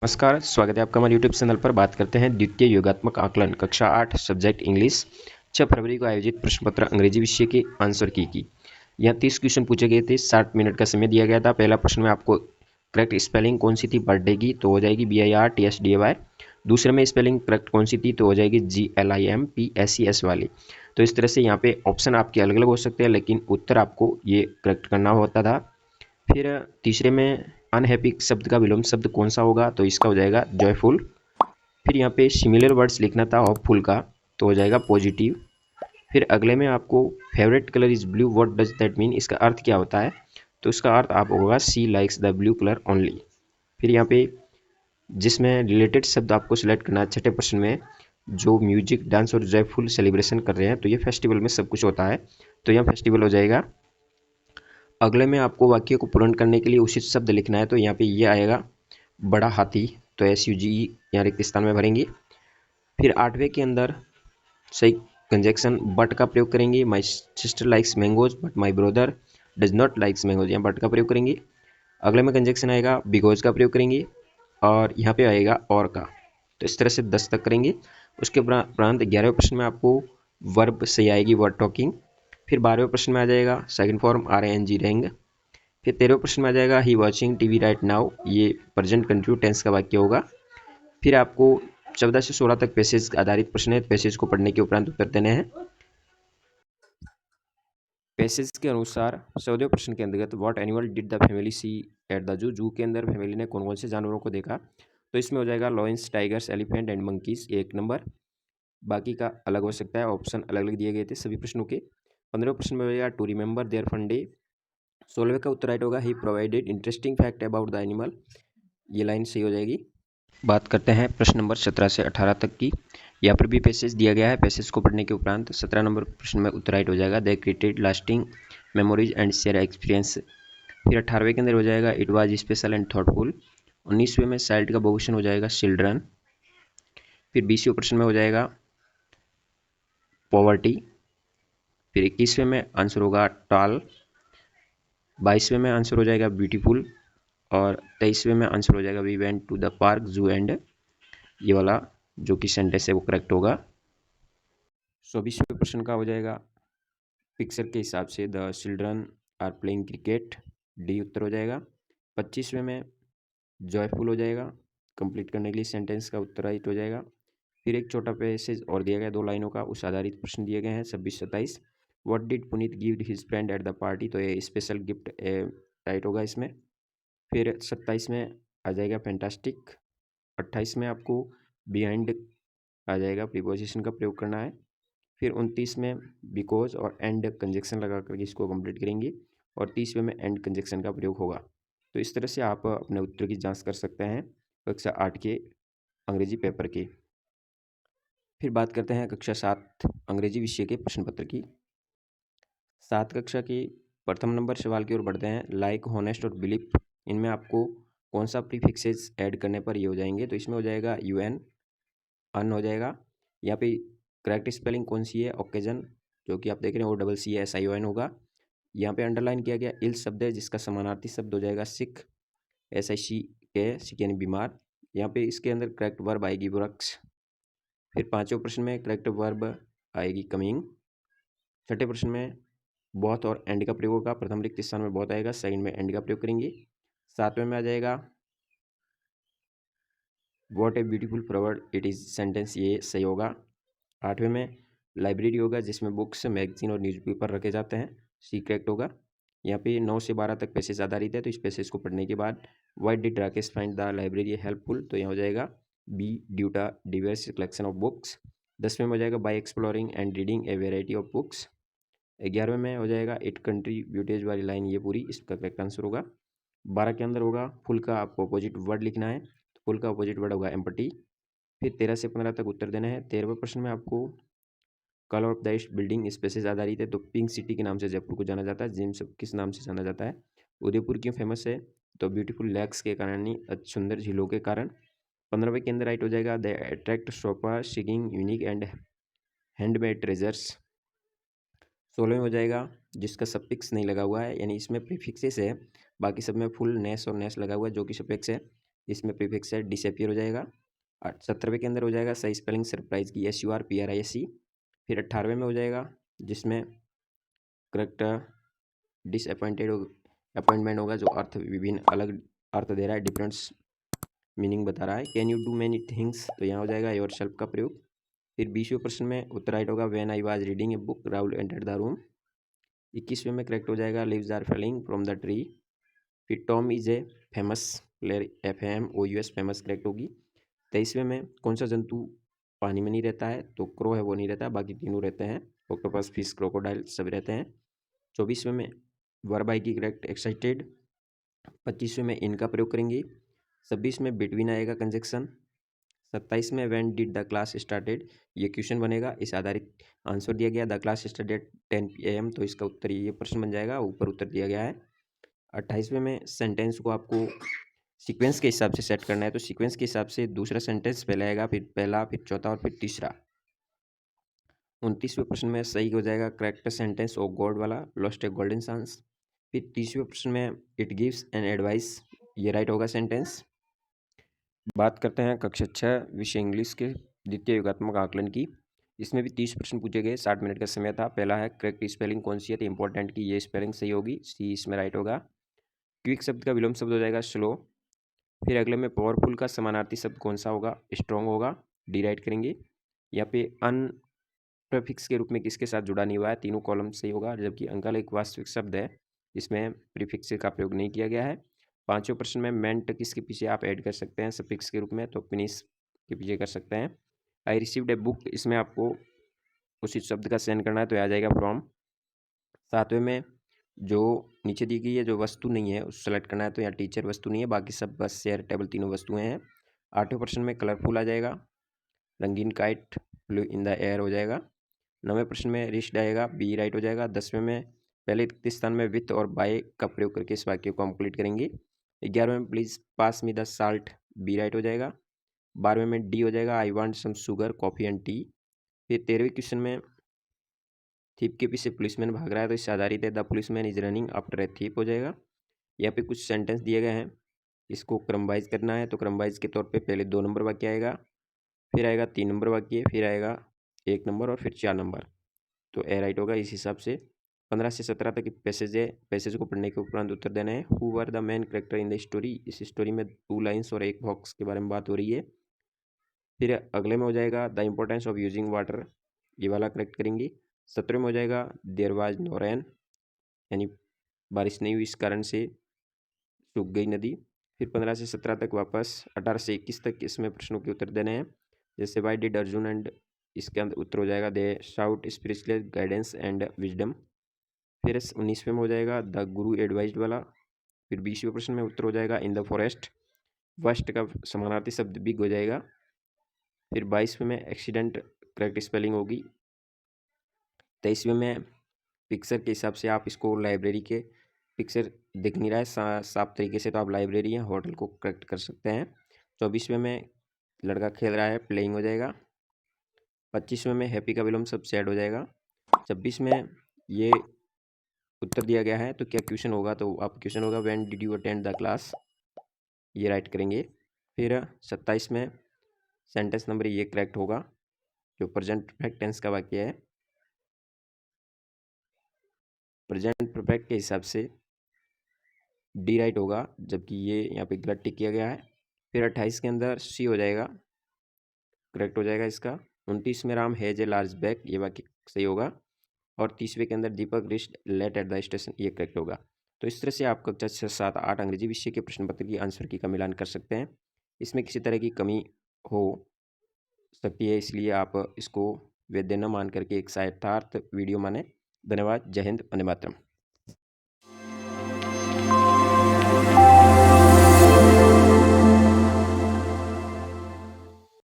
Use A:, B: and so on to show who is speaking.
A: नमस्कार, स्वागत है आपका हमारे यूट्यूब चैनल पर। बात करते हैं द्वितीय योगात्मक आकलन कक्षा 8 सब्जेक्ट इंग्लिश 6 फरवरी को आयोजित प्रश्न पत्र अंग्रेजी विषय के आंसर की। यहाँ 30 क्वेश्चन पूछे गए थे, 60 मिनट का समय दिया गया था। पहला प्रश्न में आपको करेक्ट स्पेलिंग कौन सी थी बर्थडे की, तो हो जाएगी BIRTHDAY। दूसरे में स्पेलिंग करेक्ट कौन सी थी, तो हो जाएगी GLIMPSES वाली। तो इस तरह से यहाँ पे ऑप्शन आपके अलग अलग हो सकते हैं, लेकिन उत्तर आपको ये करेक्ट करना होता था। फिर तीसरे में अनहैप्पी शब्द का विलोम शब्द कौन सा होगा, तो इसका हो जाएगा जॉयफुल। फिर यहाँ पे सिमिलर वर्ड्स लिखना था होपफुल का, तो हो जाएगा पॉजिटिव। फिर अगले में आपको favourite colour is blue, what does that mean, इसका अर्थ क्या होता है, तो इसका अर्थ आप होगा she likes the blue colour only. फिर यहाँ पे जिसमें रिलेटेड शब्द आपको सिलेक्ट करना है छठे प्रश्न में, जो म्यूजिक डांस और जॉयफुल सेलिब्रेशन कर रहे हैं, तो ये फेस्टिवल में सब कुछ होता है, तो यहाँ फेस्टिवल हो जाएगा। अगले में आपको वाक्य को पूर्ण करने के लिए उचित शब्द लिखना है, तो यहाँ पे ये आएगा बड़ा हाथी, तो SUGE यहाँ रिक्त स्थान में भरेंगे। फिर आठवें के अंदर सही कंजक्शन बट का प्रयोग करेंगे। My sister likes mangoes but my brother does not likes mangoes, यहाँ बट का प्रयोग करेंगे। अगले में कंजक्शन आएगा बिकॉज का प्रयोग करेंगे, और यहाँ पे आएगा और का। तो इस तरह से 10 तक करेंगे। उसके उपरांत 11वें प्रश्न में आपको वर्ब सही आएगी, वर्ड टॉकिंग। फिर 12वें प्रश्न में आ जाएगा सेकंड फॉर्म RANG रेंग। फिर 13वें प्रश्न में आ जाएगा ही वॉचिंग TV राइट नाउ, ये प्रेजेंट कंटिन्यू टेंस का वाक्य होगा। फिर आपको 14 से 16 तक पैसेज आधारित प्रश्न है, पैसेज को पढ़ने के उपरांत उत्तर देने हैं। पैसेज के अनुसार 14वें प्रश्न के अंतर्गत what animal did the family see at the zoo, zoo के अंदर फैमिली ने कौन कौन से जानवरों को देखा, तो इसमें हो जाएगा lions, tigers, elephant and monkeys, 1 number. बाकी का अलग हो सकता है, ऑप्शन अलग अलग दिए गए थे सभी प्रश्नों के। 15वें प्रश्न में हो जाएगा to remember their fun day. 16वें का उत्तर राइट होगा ही provided interesting fact about the animal, ये लाइन सही हो जाएगी। बात करते हैं प्रश्न नंबर 17 से 18 तक की। यहाँ पर भी पैसेज दिया गया है, पैसेज को पढ़ने के उपरांत 17 नंबर प्रश्न में उत्तर राइट हो जाएगा they created lasting memories and share experience. फिर 18वें के अंदर हो जाएगा it was special and thoughtful. 19वें में चाइल्ड का बहुवचन हो जाएगा चिल्ड्रन। फिर 20वें प्रश्न में हो जाएगा पॉवर्टी। फिर 21वें में आंसर होगा टॉल। 22वें में आंसर हो जाएगा ब्यूटीफुल। और 23वें में आंसर हो जाएगा we went to the park zoo and, ये वाला जो कि सेंटेंस है वो करेक्ट होगा। 24वें प्रश्न का हो जाएगा पिक्चर के हिसाब से the children are playing cricket, D उत्तर हो जाएगा। 25वें में जॉयफुल हो जाएगा, कंप्लीट करने के लिए सेंटेंस का उत्तर राइट हो जाएगा। फिर एक छोटा पैसेज और दिया गया 2 लाइनों का, उस आधारित प्रश्न दिए गए हैं 26-27। What did Puneet give his friend at the party, तो ये स्पेशल गिफ्ट राइट होगा इसमें। फिर 27 में आ जाएगा फैंटास्टिक। 28 में आपको बिहाइंड आ जाएगा, प्रीपोजिशन का प्रयोग करना है। फिर 29 में बिकॉज और एंड कंजक्शन लगा करके इसको कंप्लीट करेंगे, और 30वें में एंड कंजक्शन का प्रयोग होगा। तो इस तरह से आप अपने उत्तर की जांच कर सकते हैं कक्षा 8 के अंग्रेजी पेपर की। फिर बात करते हैं कक्षा 7 अंग्रेजी विषय के प्रश्न पत्र की। 7 कक्षा की प्रथम नंबर सवाल की ओर बढ़ते हैं। लाइक, होनेस्ट और बिलीफ, इनमें आपको कौन सा प्रीफिक्सेस ऐड करने पर ये हो जाएंगे, तो इसमें हो जाएगा UN, अन हो जाएगा। यहाँ पे करेक्ट स्पेलिंग कौन सी है, ओकेजन, जो कि आप देख रहे हैं OCCSION होगा। यहाँ पे अंडरलाइन किया गया इल शब्द है, जिसका समानार्थी शब्द हो जाएगा सिक, SIC सिक यानी बीमार। यहाँ पे इसके अंदर करेक्ट वर्ब आएगी वृक्ष। फिर 5वें प्रश्न में करेक्ट वर्ब आएगी कमिंग। 6ठे प्रश्न में बहुत और एंड का प्रयोग होगा, प्रथम रिक्त स्थान में बहुत आएगा, सेकंड में एंड का प्रयोग करेंगे। 7वें में आ जाएगा what a beautiful flower it is sentence, ये सही होगा। 8वें में लाइब्रेरी होगा, जिसमें बुक्स, मैगजीन और न्यूज़पेपर रखे जाते हैं, सी करेक्ट होगा। यहाँ पे 9 से 12 तक पैसेज आधारित है, तो इस पैसेज को पढ़ने के बाद why did Rakesh find the library helpful, तो यहाँ हो जाएगा B due to diverse collection of books. 10वें में हो जाएगा by exploring and reading a variety of books. 11वें में हो जाएगा इट कंट्रीब्यूटेज वाली लाइन, ये पूरी इसका करेक्ट आंसर होगा। 12 के अंदर होगा फुल का आपको अपोजिट वर्ड लिखना है, तो फुल का अपोजिट वर्ड होगा एम्पटी। फिर 13 से 15 तक उत्तर देना है। 13वें प्रश्न में आपको colour of the east building spaces आधारित है, तो पिंक सिटी के नाम से जयपुर को जाना जाता है। जिम्स किस नाम से जाना जाता है, उदयपुर क्यों फेमस है, तो ब्यूटीफुल लेक्स के कारण ही, सुंदर झीलों के कारण। 15वें के अंदर राइट हो जाएगा the attract shopper seeking unique and handmade treasures. 16वें हो जाएगा जिसका सफिक्स नहीं लगा हुआ है, यानी इसमें प्रीफिक्सेस है, बाकी सब में फुल नेस और नेस लगा हुआ है, जो कि सफिक्स है। इसमें प्रीफिक्स है डिसअपियर हो जाएगा। 17वें के अंदर हो जाएगा सही स्पेलिंग सरप्राइज की SURPRISE। फिर 18वें में हो जाएगा जिसमें करेक्ट डिसअपॉइंटेड अपॉइंटमेंट होगा, जो अर्थ विभिन्न अलग अर्थ दे रहा है, डिफरेंस मीनिंग बता रहा है। Can you do many things, तो यहाँ हो जाएगा योर सेल्फ का प्रयोग। फिर 20वें प्रश्न में उत्तर राइट होगा when I was reading a book Rahul entered the room. 21वें में करेक्ट हो जाएगा leaves are falling from the tree. फिर Tom is a famous player, FAMOUS famous correct होगी। 23वें में कौन सा जंतु पानी में नहीं रहता है, तो क्रो है वो नहीं रहता, बाकी तीनों रहते हैं, ऑक्टोपस, फिश, क्रोकोडाइल सब रहते हैं। 24वें में वर्ब आई की करेक्ट एक्साइटेड। 25वें में इनका प्रयोग करेंगे। 26 में बिटवीन आएगा कंजक्शन। 27 में when did the class started, ये क्वेश्चन बनेगा, इस आधारित आंसर दिया गया द क्लास स्टार्टेड 10 AM, तो इसका उत्तर ये प्रश्न बन जाएगा, ऊपर उत्तर दिया गया है। 28वें में सेंटेंस को आपको सीक्वेंस के हिसाब से सेट करना है, तो सीक्वेंस के हिसाब से दूसरा सेंटेंस पहले आएगा, फिर पहला, फिर चौथा और फिर तीसरा। 29वें प्रश्न में सही हो जाएगा करेक्ट सेंटेंस ऑफ गॉड वाला, लॉस्ट ए गोल्डन चांस। फिर 30वें प्रश्न में इट गिव्स एन एडवाइस, ये राइट होगा सेंटेंस। बात करते हैं कक्षा 6 विषय इंग्लिश के द्वितीय योगात्मक आकलन की। इसमें भी 30 प्रश्न पूछे गए, 60 मिनट का समय था। पहला है करेक्ट स्पेलिंग कौन सी है, तो इंपॉर्टेंट की ये स्पेलिंग सही होगी, सी इसमें राइट होगा। क्विक शब्द का विलोम शब्द हो जाएगा स्लो। फिर अगले में पावरफुल का समानार्थी शब्द कौन सा होगा, स्ट्रॉन्ग होगा, डी राइट करेंगे। यहाँ पे अन प्रीफिक्स के रूप में किसके साथ जुड़ा नहीं हुआ है, तीनों कॉलम सही होगा, जबकि अंकल एक वास्तविक शब्द है, इसमें प्रीफिक्स का प्रयोग नहीं किया गया है। 5वें प्रश्न में मेंट किसके पीछे आप ऐड कर सकते हैं सफिक्स के रूप में, तो फिनिश के पीछे कर सकते हैं। आई रिसीव्ड ए बुक, इसमें आपको उसी शब्द का चयन करना है, तो आ जाएगा फ्रॉम। 7वें में जो नीचे दी गई है जो वस्तु नहीं है उस सेलेक्ट करना है, तो यहाँ टीचर वस्तु नहीं है, बाकी सब बस शेयर टेबल तीनों वस्तुएं हैं। 8वें प्रश्न में कलरफुल आ जाएगा, रंगीन kite, blue in the air हो जाएगा। 9वें प्रश्न में रिस्ट आएगा, बी राइट हो जाएगा। 10वें में पहले रिक्त स्थान में विथ और बाय का प्रयोग करके इस वाक्य को कंप्लीट करेंगे। 11वें में please pass me the salt, B right हो जाएगा। 12वें में डी हो जाएगा, I want some sugar, coffee and tea. फिर 13वें क्वेश्चन में थीप के पीछे पुलिसमैन भाग रहा है, तो इससे आधारित है the policeman is running after a thief हो जाएगा। यहाँ पे कुछ सेंटेंस दिए गए हैं, इसको क्रमवाइज करना है, तो क्रमवाइज के तौर पे पहले 2 नंबर वाक्य आएगा, फिर आएगा 3 नंबर वाक्य, फिर आएगा 1 नंबर और फिर 4 नंबर, तो ए राइट होगा इस हिसाब से। 15 से 17 तक पैसेज है, पैसेज को पढ़ने के उपरांत उत्तर देना है। Who were the main character in the story, इस स्टोरी में 2 लाइन्स और 1 बॉक्स के बारे में बात हो रही है। फिर अगले में हो जाएगा the importance of using water, ये वाला करेक्ट करेंगे। 17वें में हो जाएगा देयर वाज नो रेन, यानी बारिश नहीं हुई इस कारण से सूख गई नदी। फिर 15 से 17 तक वापस 18 से 21 तक इसमें प्रश्नों के उत्तर देने हैं, जैसे वाई डिड अर्जुन एंड, इसके अंदर उत्तर हो जाएगा they shout spiritual guidance and wisdom. फिर 19वें में हो जाएगा द गुरु एडवाइज्ड वाला। फिर 20वें प्रश्न में उत्तर हो जाएगा इन द फॉरेस्ट, वस्ट का समानार्थी शब्द बिग हो जाएगा। फिर 22वें में एक्सीडेंट करेक्ट स्पेलिंग होगी। 23वें में पिक्चर के हिसाब से आप इसको लाइब्रेरी के पिक्चर दिख नहीं रहा है साफ तरीके से, तो आप लाइब्रेरी या होटल को करेक्ट कर सकते हैं। 24वें में लड़का खेल रहा है, प्लेइंग हो जाएगा। 25वें में हैप्पी का विलोम सब सैड हो जाएगा। 26 में ये उत्तर दिया गया है, तो क्या क्वेश्चन होगा, तो आप क्वेश्चन होगा when did you attend the class, ये राइट करेंगे। फिर 27 में सेंटेंस नंबर ये करेक्ट होगा, जो प्रेजेंट परफेक्ट टेंस का वाक्य है, प्रेजेंट परफेक्ट के हिसाब से डी राइट होगा, जबकि ये यहाँ पे गलत टिक किया गया है। फिर 28 के अंदर सी हो जाएगा, करेक्ट हो जाएगा इसका। 29 में Ram has a large bag, ये वाक्य सही होगा। और 30वें के अंदर Deepak rest late at the station, ये करेक्ट होगा। तो इस तरह से आप कक्षा 6, 7, 8 अंग्रेजी विषय के प्रश्न पत्र की आंसर की का मिलान कर सकते हैं। इसमें किसी तरह की कमी हो सकती है, इसलिए आप इसको वैध न मान करके एक सहायतार्थ वीडियो माने। धन्यवाद। जय हिंद, वंदे मातरम।